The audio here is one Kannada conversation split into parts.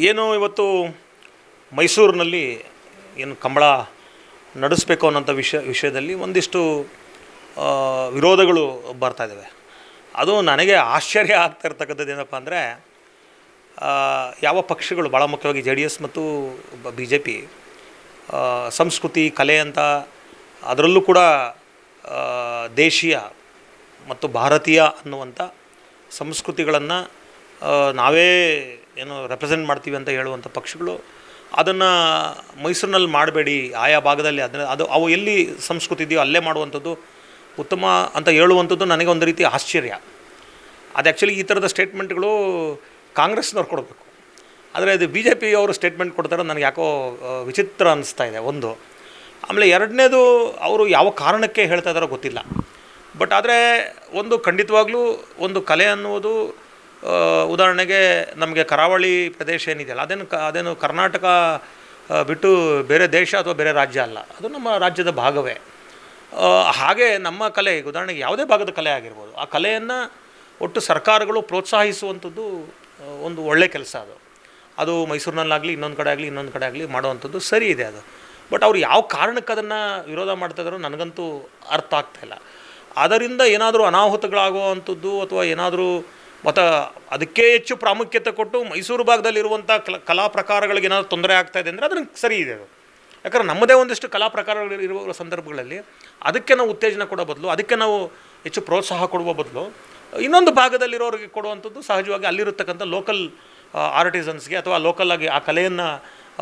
ಏನು ಇವತ್ತು ಮೈಸೂರಿನಲ್ಲಿ ಏನು ಕಂಬಳ ನಡೆಸಬೇಕು ಅನ್ನೋಂಥ ವಿಷಯದಲ್ಲಿ ಒಂದಿಷ್ಟು ವಿರೋಧಗಳು ಬರ್ತಾಯಿದ್ದಾವೆ. ಅದು ನನಗೆ ಆಶ್ಚರ್ಯ ಆಗ್ತಾ ಇರ್ತಕ್ಕಂಥದ್ದು ಏನಪ್ಪ ಅಂದರೆ, ಯಾವ ಪಕ್ಷಗಳು ಭಾಳ ಮುಖ್ಯವಾಗಿ JDS ಮತ್ತು BJP ಸಂಸ್ಕೃತಿ ಕಲೆ ಅಂತ ಅದರಲ್ಲೂ ಕೂಡ ದೇಶೀಯ ಮತ್ತು ಭಾರತೀಯ ಅನ್ನುವಂಥ ಸಂಸ್ಕೃತಿಗಳನ್ನು ನಾವೇ ಏನು ರೆಪ್ರೆಸೆಂಟ್ ಮಾಡ್ತೀವಿ ಅಂತ ಹೇಳುವಂಥ ಪಕ್ಷಗಳು ಅದನ್ನು ಮೈಸೂರಿನಲ್ಲಿ ಮಾಡಬೇಡಿ, ಆಯಾ ಭಾಗದಲ್ಲಿ ಅವು ಎಲ್ಲಿ ಸಂಸ್ಕೃತಿ ಇದೆಯೋ ಅಲ್ಲೇ ಮಾಡುವಂಥದ್ದು ಉತ್ತಮ ಅಂತ ಹೇಳುವಂಥದ್ದು ನನಗೆ ಒಂದು ರೀತಿ ಆಶ್ಚರ್ಯ. ಅದು ಆ್ಯಕ್ಚುಲಿ ಈ ಥರದ ಸ್ಟೇಟ್ಮೆಂಟ್ಗಳು ಕಾಂಗ್ರೆಸ್ನವ್ರು ಕೊಡಬೇಕು, ಆದರೆ ಅದು BJP ಅವರು ಸ್ಟೇಟ್ಮೆಂಟ್ ಕೊಡ್ತಾರೆ, ನನಗೆ ಯಾಕೋ ವಿಚಿತ್ರ ಅನ್ನಿಸ್ತಾ ಇದೆ ಒಂದು. ಆಮೇಲೆ ಎರಡನೇದು, ಅವರು ಯಾವ ಕಾರಣಕ್ಕೆ ಹೇಳ್ತಾ ಇದ್ದಾರೋ ಗೊತ್ತಿಲ್ಲ. ಬಟ್ ಆದರೆ ಒಂದು ಖಂಡಿತವಾಗ್ಲೂ ಒಂದು ಕಲೆ ಅನ್ನುವುದು, ಉದಾಹರಣೆಗೆ ನಮಗೆ ಕರಾವಳಿ ಪ್ರದೇಶ ಏನಿದೆಯಲ್ಲ ಅದೇನು ಕರ್ನಾಟಕ ಬಿಟ್ಟು ಬೇರೆ ದೇಶ ಅಥವಾ ಬೇರೆ ರಾಜ್ಯ ಅಲ್ಲ, ಅದು ನಮ್ಮ ರಾಜ್ಯದ ಭಾಗವೇ. ಹಾಗೆ ನಮ್ಮ ಕಲೆ, ಉದಾಹರಣೆಗೆ ಯಾವುದೇ ಭಾಗದ ಕಲೆ ಆಗಿರ್ಬೋದು, ಆ ಕಲೆಯನ್ನು ಒಟ್ಟು ಸರ್ಕಾರಗಳು ಪ್ರೋತ್ಸಾಹಿಸುವಂಥದ್ದು ಒಂದು ಒಳ್ಳೆಯ ಕೆಲಸ. ಅದು ಮೈಸೂರಿನಲ್ಲಾಗಲಿ ಇನ್ನೊಂದು ಕಡೆ ಆಗಲಿ ಮಾಡುವಂಥದ್ದು ಸರಿ ಇದೆ ಅದು. ಬಟ್ ಅವ್ರು ಯಾವ ಕಾರಣಕ್ಕೆ ಅದನ್ನು ವಿರೋಧ ಮಾಡ್ತಾಯಿದ್ದಾರೋ ನನಗಂತೂ ಅರ್ಥ ಆಗ್ತಾಯಿಲ್ಲ. ಅದರಿಂದ ಏನಾದರೂ ಅನಾಹುತಗಳಾಗುವಂಥದ್ದು ಅಥವಾ ಏನಾದರೂ ಮತ್ತು ಅದಕ್ಕೆ ಹೆಚ್ಚು ಪ್ರಾಮುಖ್ಯತೆ ಕೊಟ್ಟು ಮೈಸೂರು ಭಾಗದಲ್ಲಿರುವಂಥ ಕಲಾ ಪ್ರಕಾರಗಳಿಗೆ ಏನಾದರೂ ತೊಂದರೆ ಆಗ್ತಾಯಿದೆ ಅಂದರೆ ಅದನ್ನು ಸರಿ ಇದೆ ಅದು. ಯಾಕಂದರೆ ನಮ್ಮದೇ ಒಂದಿಷ್ಟು ಕಲಾ ಪ್ರಕಾರಗಳು ಇರುವ ಸಂದರ್ಭಗಳಲ್ಲಿ ಅದಕ್ಕೆ ನಾವು ಉತ್ತೇಜನ ಕೊಡೋ ಬದಲು, ಅದಕ್ಕೆ ನಾವು ಹೆಚ್ಚು ಪ್ರೋತ್ಸಾಹ ಕೊಡುವ ಬದಲು ಇನ್ನೊಂದು ಭಾಗದಲ್ಲಿರೋರಿಗೆ ಕೊಡುವಂಥದ್ದು ಸಹಜವಾಗಿ ಅಲ್ಲಿರತಕ್ಕಂಥ ಲೋಕಲ್ ಆರ್ಟಿಸನ್ಸ್ಗೆ ಅಥವಾ ಲೋಕಲ್ಲಾಗಿ ಆ ಕಲೆಯನ್ನು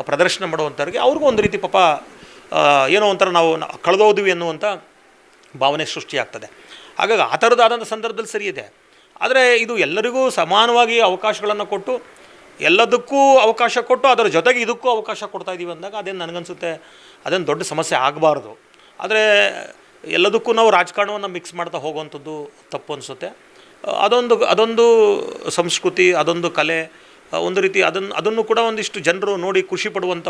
ಪ್ರದರ್ಶನ ಮಾಡುವಂಥವ್ರಿಗೆ ಅವ್ರಿಗೂ ಒಂದು ರೀತಿ ಪಾಪ ಏನೋ ಒಂಥರ ನಾವು ಕಳೆದೋದ್ವಿ ಅನ್ನುವಂಥ ಭಾವನೆ ಸೃಷ್ಟಿಯಾಗ್ತದೆ. ಹಾಗಾಗಿ ಆ ಥರದ್ದಾದಂಥ ಸಂದರ್ಭದಲ್ಲಿ ಸರಿ ಇದೆ. ಆದರೆ ಇದು ಎಲ್ಲರಿಗೂ ಸಮಾನವಾಗಿ ಅವಕಾಶಗಳನ್ನು ಕೊಟ್ಟು, ಎಲ್ಲದಕ್ಕೂ ಅವಕಾಶ ಕೊಟ್ಟು ಅದರ ಜೊತೆಗೆ ಇದಕ್ಕೂ ಅವಕಾಶ ಕೊಡ್ತಾಯಿದ್ದೀವಿ ಅಂದಾಗ ಅದೇನು ನನಗನ್ಸುತ್ತೆ ಅದೇನು ದೊಡ್ಡ ಸಮಸ್ಯೆ ಆಗಬಾರ್ದು. ಆದರೆ ಎಲ್ಲದಕ್ಕೂ ನಾವು ರಾಜಕಾರಣವನ್ನು ಮಿಕ್ಸ್ ಮಾಡ್ತಾ ಹೋಗುವಂಥದ್ದು ತಪ್ಪು ಅನಿಸುತ್ತೆ. ಅದೊಂದು ಸಂಸ್ಕೃತಿ, ಅದೊಂದು ಕಲೆ, ಒಂದು ರೀತಿ ಅದನ್ನು ಕೂಡ ಒಂದಿಷ್ಟು ಜನರು ನೋಡಿ ಖುಷಿ ಪಡುವಂಥ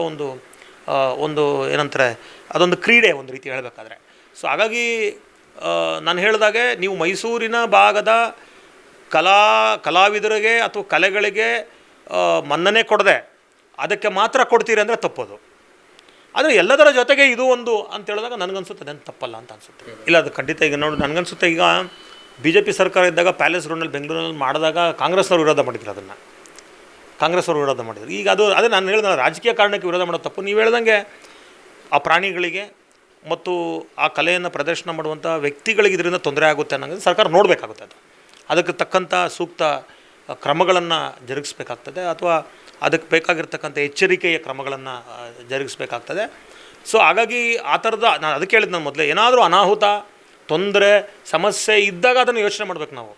ಒಂದು ಏನಂತಾರೆ, ಅದೊಂದು ಕ್ರೀಡೆ ಒಂದು ರೀತಿ ಹೇಳಬೇಕಾದ್ರೆ. ಸೊ ಹಾಗಾಗಿ ನಾನು ಹೇಳಿದಾಗೆ ನೀವು ಮೈಸೂರಿನ ಭಾಗದ ಕಲಾವಿದರಿಗೆ ಅಥವಾ ಕಲೆಗಳಿಗೆ ಮನ್ನಣೆ ಕೊಡದೆ ಅದಕ್ಕೆ ಮಾತ್ರ ಕೊಡ್ತೀರಿ ಅಂದರೆ ತಪ್ಪೋದು. ಆದರೆ ಎಲ್ಲದರ ಜೊತೆಗೆ ಇದು ಒಂದು ಅಂತ ಹೇಳಿದಾಗ ನನಗನ್ಸುತ್ತೆ ಅದೇನು ತಪ್ಪಲ್ಲ ಅಂತ ಅನಿಸುತ್ತೆ. ಇಲ್ಲ, ಅದು ಖಂಡಿತ. ಈಗ ನೋಡಿ, ನನಗನ್ಸುತ್ತೆ ಈಗ BJP ಸರ್ಕಾರ ಇದ್ದಾಗ ಪ್ಯಾಲೇಸ್ ಗ್ರೌಂಡಲ್ಲಿ ಬೆಂಗಳೂರಲ್ಲಿ ಮಾಡಿದಾಗ ಕಾಂಗ್ರೆಸ್ನವ್ರು ವಿರೋಧ ಮಾಡಿದ್ರು, ಅದನ್ನು ಕಾಂಗ್ರೆಸ್ನವ್ರು ವಿರೋಧ ಮಾಡಿದ್ರು. ಈಗ ಅದೇ ನಾನು ಹೇಳಿದ ರಾಜಕೀಯ ಕಾರಣಕ್ಕೆ ವಿರೋಧ ಮಾಡೋದು ತಪ್ಪು. ನೀವು ಹೇಳ್ದಂಗೆ ಆ ಪ್ರಾಣಿಗಳಿಗೆ ಮತ್ತು ಆ ಕಲೆಯನ್ನು ಪ್ರದರ್ಶನ ಮಾಡುವಂಥ ವ್ಯಕ್ತಿಗಳಿಗೆ ಇದರಿಂದ ತೊಂದರೆ ಆಗುತ್ತೆ ಅನ್ನೋದು ಸರ್ಕಾರ ನೋಡಬೇಕಾಗುತ್ತೆ. ಅದಕ್ಕೆ ತಕ್ಕಂಥ ಸೂಕ್ತ ಕ್ರಮಗಳನ್ನು ಜರುಗಿಸ್ಬೇಕಾಗ್ತದೆ, ಅಥವಾ ಅದಕ್ಕೆ ಬೇಕಾಗಿರ್ತಕ್ಕಂಥ ಎಚ್ಚರಿಕೆಯ ಕ್ರಮಗಳನ್ನು ಜರುಗಿಸ್ಬೇಕಾಗ್ತದೆ. ಸೊ ಹಾಗಾಗಿ ಆ ಥರದ, ನಾನು ಅದಕ್ಕೆ ಹೇಳಿದ್ದು ನಾನು ಮೊದಲೇ, ಏನಾದರೂ ಅನಾಹುತ, ತೊಂದರೆ, ಸಮಸ್ಯೆ ಇದ್ದಾಗ ಅದನ್ನು ಯೋಚನೆ ಮಾಡಬೇಕು ನಾವು.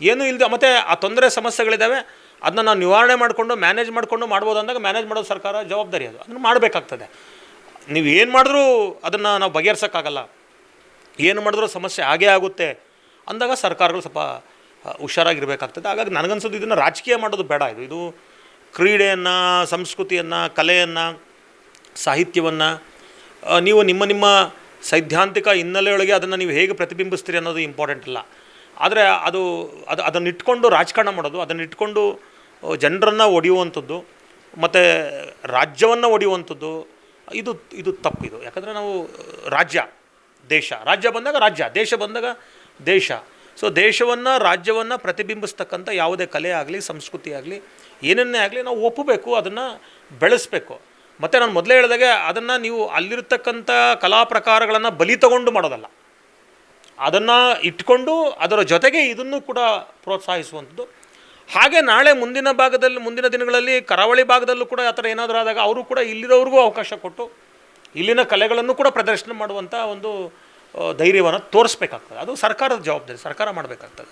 ಏನೂ ಇಲ್ಲದೆ ಮತ್ತು ಆ ತೊಂದರೆ ಸಮಸ್ಯೆಗಳಿದ್ದಾವೆ, ಅದನ್ನ ನಾವು ನಿವಾರಣೆ ಮಾಡಿಕೊಂಡು ಮ್ಯಾನೇಜ್ ಮಾಡಿಕೊಂಡು ಮಾಡ್ಬೋದು ಅಂದಾಗ ಮ್ಯಾನೇಜ್ ಮಾಡೋದು ಸರ್ಕಾರ ಜವಾಬ್ದಾರಿ. ಅದನ್ನು ಮಾಡಬೇಕಾಗ್ತದೆ. ನೀವು ಏನು ಮಾಡಿದ್ರೂ ಅದನ್ನು ನಾವು ಬಗೆಹರಿಸೋಕ್ಕಾಗಲ್ಲ, ಏನು ಮಾಡಿದ್ರೂ ಸಮಸ್ಯೆ ಆಗೇ ಆಗುತ್ತೆ ಅಂದಾಗ ಸರ್ಕಾರಗಳು ಸ್ವಲ್ಪ ಹುಷಾರಾಗಿರಬೇಕಾಗ್ತದೆ. ಹಾಗಾಗಿ ನನಗನ್ಸೋದು ಇದನ್ನು ರಾಜಕೀಯ ಮಾಡೋದು ಬೇಡ. ಇದು ಕ್ರೀಡೆಯನ್ನು, ಸಂಸ್ಕೃತಿಯನ್ನು, ಕಲೆಯನ್ನು, ಸಾಹಿತ್ಯವನ್ನು ನೀವು ನಿಮ್ಮ ಸೈದ್ಧಾಂತಿಕ ಹಿನ್ನೆಲೆಯೊಳಗೆ ಅದನ್ನು ನೀವು ಹೇಗೆ ಪ್ರತಿಬಿಂಬಿಸ್ತೀರಿ ಅನ್ನೋದು ಇಂಪಾರ್ಟೆಂಟ್ ಅಲ್ಲ. ಆದರೆ ಅದನ್ನು ಇಟ್ಕೊಂಡು ರಾಜಕಾರಣ ಮಾಡೋದು, ಅದನ್ನು ಇಟ್ಕೊಂಡು ಜನರನ್ನು ಒಡೆಯುವಂಥದ್ದು ಮತ್ತು ರಾಜ್ಯವನ್ನು ಒಡೆಯುವಂಥದ್ದು ಇದು ತಪ್ಪಿದು. ಯಾಕಂದರೆ ನಾವು ರಾಜ್ಯ ಬಂದಾಗ ರಾಜ್ಯ, ದೇಶ ಬಂದಾಗ ದೇಶ. ಸೊ ದೇಶವನ್ನು, ರಾಜ್ಯವನ್ನು ಪ್ರತಿಬಿಂಬಿಸ್ತಕ್ಕಂಥ ಯಾವುದೇ ಕಲೆ ಆಗಲಿ, ಸಂಸ್ಕೃತಿ ಆಗಲಿ, ಏನನ್ನೇ ಆಗಲಿ ನಾವು ಒಪ್ಪಬೇಕು, ಅದನ್ನು ಬೆಳೆಸಬೇಕು. ಮತ್ತು ನಾನು ಮೊದಲೇ ಹೇಳಿದಾಗೆ ಅದನ್ನು ನೀವು ಅಲ್ಲಿರ್ತಕ್ಕಂಥ ಕಲಾ ಪ್ರಕಾರಗಳನ್ನು ಬಲಿ ತಗೊಂಡು ಮಾಡೋದಲ್ಲ, ಅದನ್ನು ಇಟ್ಕೊಂಡು ಅದರ ಜೊತೆಗೆ ಇದನ್ನು ಕೂಡ ಪ್ರೋತ್ಸಾಹಿಸುವಂಥದ್ದು. ಹಾಗೆ ನಾಳೆ ಮುಂದಿನ ದಿನಗಳಲ್ಲಿ ಕರಾವಳಿ ಭಾಗದಲ್ಲೂ ಕೂಡ ಆ ಥರ ಏನಾದರೂ ಆದಾಗ ಅವರು ಕೂಡ ಇಲ್ಲಿರೋರಿಗೂ ಅವಕಾಶ ಕೊಟ್ಟು ಇಲ್ಲಿನ ಕಲೆಗಳನ್ನು ಕೂಡ ಪ್ರದರ್ಶನ ಮಾಡುವಂಥ ಒಂದು ಧೈರ್ಯವನ್ನು ತೋರಿಸ್ಬೇಕಾಗ್ತದೆ. ಅದು ಸರ್ಕಾರದ ಜವಾಬ್ದಾರಿ, ಸರ್ಕಾರ ಮಾಡಬೇಕಾಗ್ತದೆ.